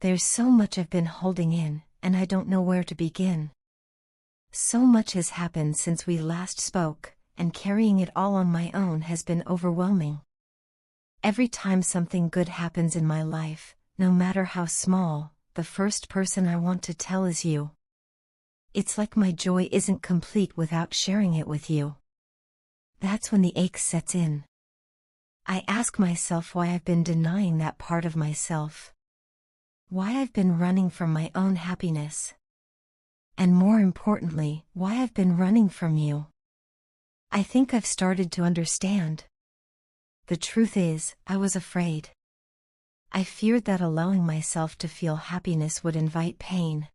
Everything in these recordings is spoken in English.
There's so much I've been holding in, and I don't know where to begin. So much has happened since we last spoke, and carrying it all on my own has been overwhelming. Every time something good happens in my life, no matter how small, the first person I want to tell is you. It's like my joy isn't complete without sharing it with you. That's when the ache sets in. I ask myself why I've been denying that part of myself. Why I've been running from my own happiness. And more importantly, why I've been running from you. I think I've started to understand. The truth is, I was afraid. I feared that allowing myself to feel happiness would invite pain.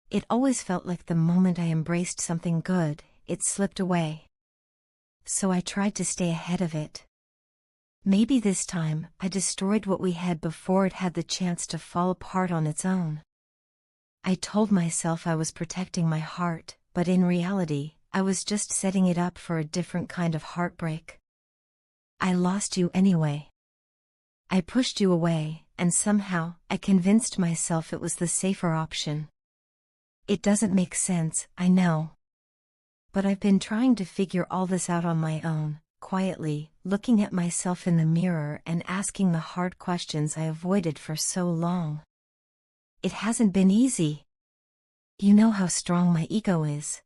It always felt like the moment I embraced something good, it slipped away. So I tried to stay ahead of it. Maybe this time, I destroyed what we had before it had the chance to fall apart on its own. I told myself I was protecting my heart, but in reality, I was just setting it up for a different kind of heartbreak. I lost you anyway. I pushed you away, and somehow, I convinced myself it was the safer option. It doesn't make sense, I know. But I've been trying to figure all this out on my own, quietly, looking at myself in the mirror and asking the hard questions I avoided for so long. It hasn't been easy. You know how strong my ego is.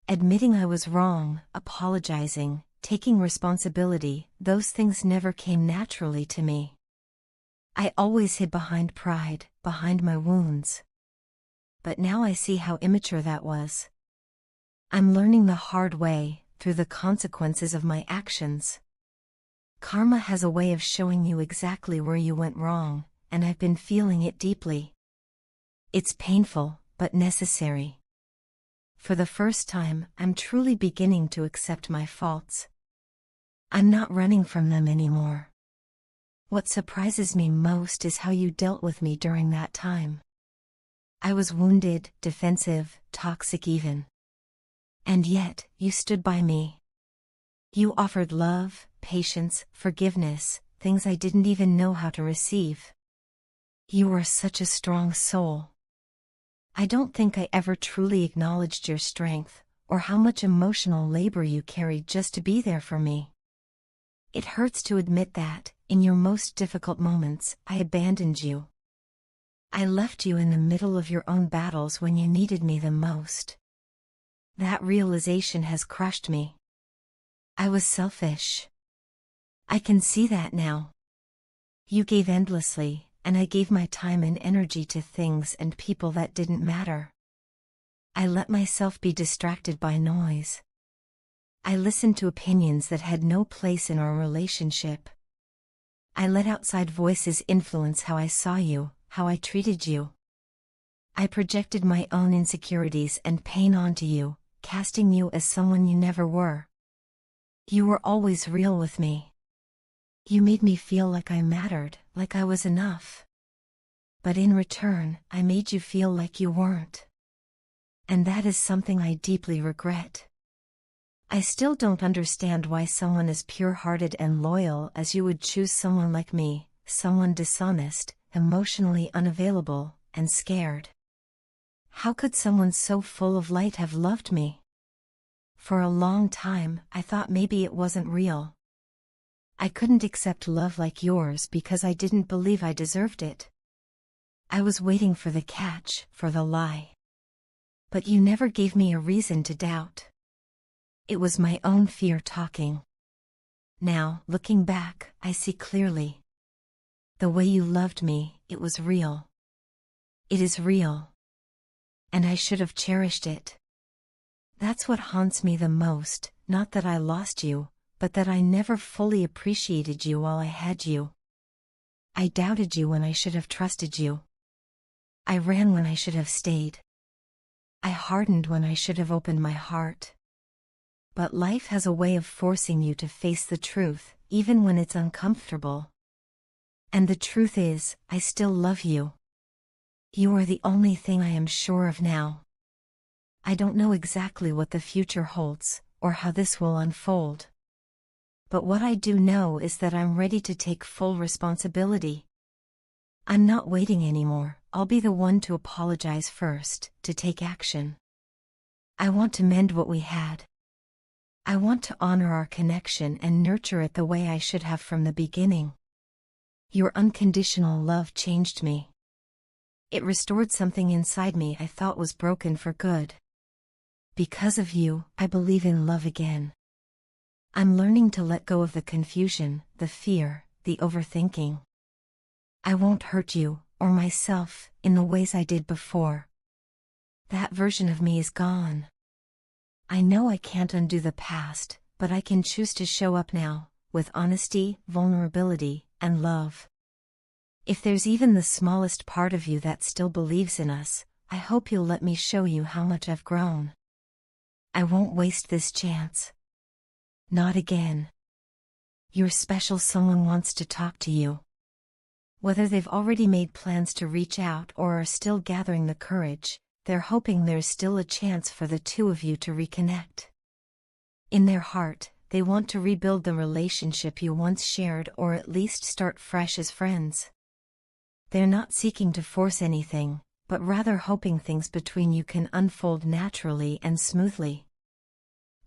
Admitting I was wrong, apologizing, taking responsibility, those things never came naturally to me. I always hid behind pride, behind my wounds. But now I see how immature that was. I'm learning the hard way, through the consequences of my actions. Karma has a way of showing you exactly where you went wrong, and I've been feeling it deeply. It's painful, but necessary. For the first time, I'm truly beginning to accept my faults. I'm not running from them anymore. What surprises me most is how you dealt with me during that time. I was wounded, defensive, toxic even. And yet, you stood by me. You offered love, patience, forgiveness, things I didn't even know how to receive. You are such a strong soul. I don't think I ever truly acknowledged your strength, or how much emotional labor you carried just to be there for me. It hurts to admit that, in your most difficult moments, I abandoned you. I left you in the middle of your own battles when you needed me the most. That realization has crushed me. I was selfish. I can see that now. You gave endlessly, and I gave my time and energy to things and people that didn't matter. I let myself be distracted by noise. I listened to opinions that had no place in our relationship. I let outside voices influence how I saw you, how I treated you. I projected my own insecurities and pain onto you, casting you as someone you never were. You were always real with me. You made me feel like I mattered, like I was enough. But in return, I made you feel like you weren't. And that is something I deeply regret. I still don't understand why someone as pure-hearted and loyal as you would choose someone like me, someone dishonest, emotionally unavailable, and scared. How could someone so full of light have loved me? For a long time, I thought maybe it wasn't real. I couldn't accept love like yours because I didn't believe I deserved it. I was waiting for the catch, for the lie. But you never gave me a reason to doubt. It was my own fear talking. Now, looking back, I see clearly. The way you loved me, it was real. It is real. And I should have cherished it. That's what haunts me the most, not that I lost you, but that I never fully appreciated you while I had you. I doubted you when I should have trusted you. I ran when I should have stayed. I hardened when I should have opened my heart. But life has a way of forcing you to face the truth, even when it's uncomfortable. And the truth is, I still love you. You are the only thing I am sure of now. I don't know exactly what the future holds, or how this will unfold. But what I do know is that I'm ready to take full responsibility. I'm not waiting anymore. I'll be the one to apologize first, to take action. I want to mend what we had. I want to honor our connection and nurture it the way I should have from the beginning. Your unconditional love changed me. It restored something inside me I thought was broken for good. Because of you, I believe in love again. I'm learning to let go of the confusion, the fear, the overthinking. I won't hurt you, or myself, in the ways I did before. That version of me is gone. I know I can't undo the past, but I can choose to show up now, with honesty, vulnerability, and love. If there's even the smallest part of you that still believes in us, I hope you'll let me show you how much I've grown. I won't waste this chance. Not again. Your special someone wants to talk to you. Whether they've already made plans to reach out or are still gathering the courage, they're hoping there's still a chance for the two of you to reconnect. In their heart, they want to rebuild the relationship you once shared or at least start fresh as friends. They're not seeking to force anything, but rather hoping things between you can unfold naturally and smoothly.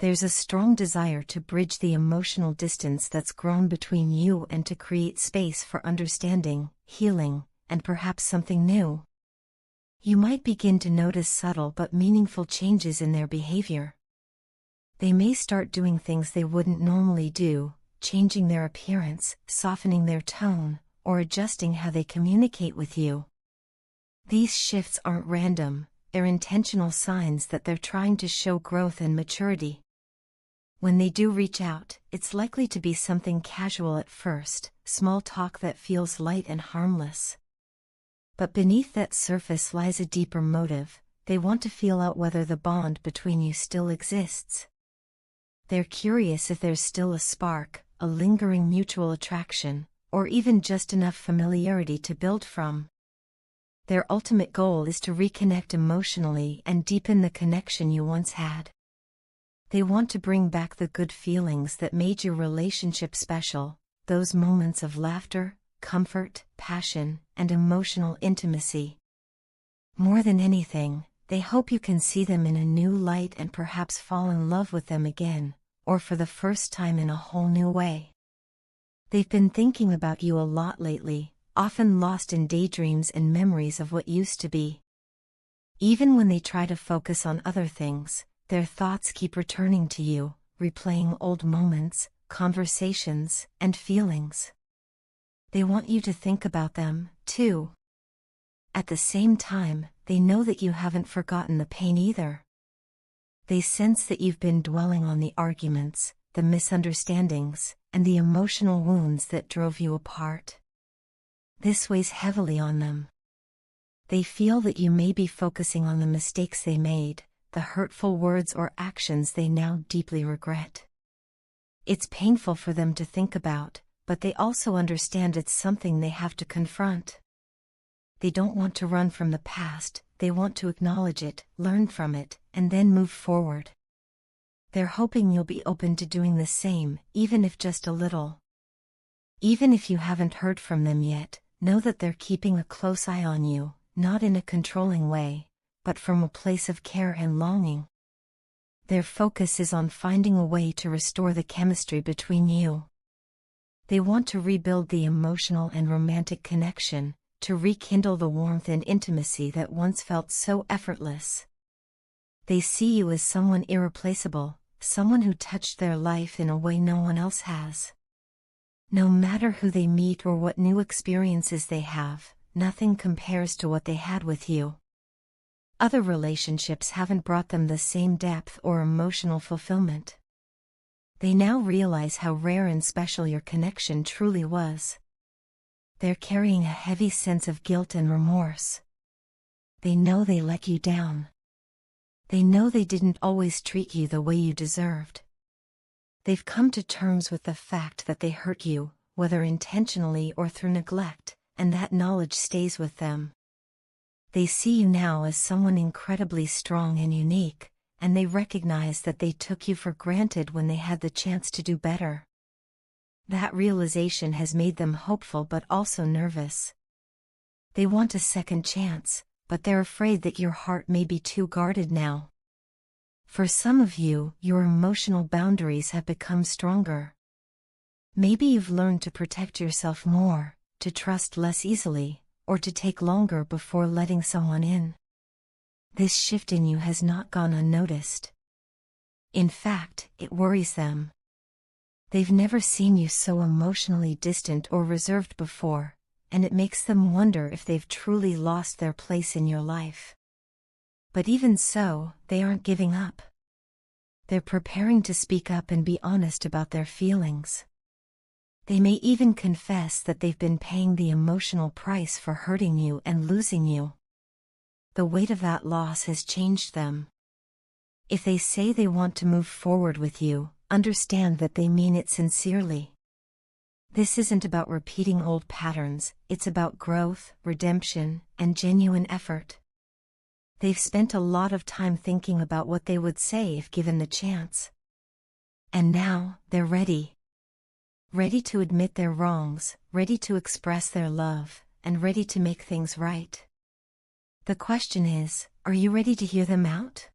There's a strong desire to bridge the emotional distance that's grown between you and to create space for understanding, healing, and perhaps something new. You might begin to notice subtle but meaningful changes in their behavior. They may start doing things they wouldn't normally do, changing their appearance, softening their tone, or adjusting how they communicate with you. These shifts aren't random, they're intentional signs that they're trying to show growth and maturity. When they do reach out, it's likely to be something casual at first, small talk that feels light and harmless. But beneath that surface lies a deeper motive. They want to feel out whether the bond between you still exists. They're curious if there's still a spark, a lingering mutual attraction, or even just enough familiarity to build from. Their ultimate goal is to reconnect emotionally and deepen the connection you once had. They want to bring back the good feelings that made your relationship special, those moments of laughter, comfort, passion, and emotional intimacy. More than anything, they hope you can see them in a new light and perhaps fall in love with them again, or for the first time in a whole new way. They've been thinking about you a lot lately, often lost in daydreams and memories of what used to be. Even when they try to focus on other things, their thoughts keep returning to you, replaying old moments, conversations, and feelings. They want you to think about them, too. At the same time, they know that you haven't forgotten the pain either. They sense that you've been dwelling on the arguments, the misunderstandings, and the emotional wounds that drove you apart. This weighs heavily on them. They feel that you may be focusing on the mistakes they made, the hurtful words or actions they now deeply regret. It's painful for them to think about, but they also understand it's something they have to confront. They don't want to run from the past, they want to acknowledge it, learn from it, and then move forward. They're hoping you'll be open to doing the same, even if just a little. Even if you haven't heard from them yet, know that they're keeping a close eye on you, not in a controlling way, but from a place of care and longing. Their focus is on finding a way to restore the chemistry between you. They want to rebuild the emotional and romantic connection, to rekindle the warmth and intimacy that once felt so effortless. They see you as someone irreplaceable, someone who touched their life in a way no one else has. No matter who they meet or what new experiences they have, nothing compares to what they had with you. Other relationships haven't brought them the same depth or emotional fulfillment. They now realize how rare and special your connection truly was. They're carrying a heavy sense of guilt and remorse. They know they let you down. They know they didn't always treat you the way you deserved. They've come to terms with the fact that they hurt you, whether intentionally or through neglect, and that knowledge stays with them. They see you now as someone incredibly strong and unique, and they recognize that they took you for granted when they had the chance to do better. That realization has made them hopeful but also nervous. They want a second chance, but they're afraid that your heart may be too guarded now. For some of you, your emotional boundaries have become stronger. Maybe you've learned to protect yourself more, to trust less easily, or to take longer before letting someone in. This shift in you has not gone unnoticed. In fact, it worries them. They've never seen you so emotionally distant or reserved before, and it makes them wonder if they've truly lost their place in your life. But even so, they aren't giving up. They're preparing to speak up and be honest about their feelings. They may even confess that they've been paying the emotional price for hurting you and losing you. The weight of that loss has changed them. If they say they want to move forward with you, understand that they mean it sincerely. This isn't about repeating old patterns, it's about growth, redemption, and genuine effort. They've spent a lot of time thinking about what they would say if given the chance. And now, they're ready. Ready to admit their wrongs, ready to express their love, and ready to make things right. The question is, are you ready to hear them out?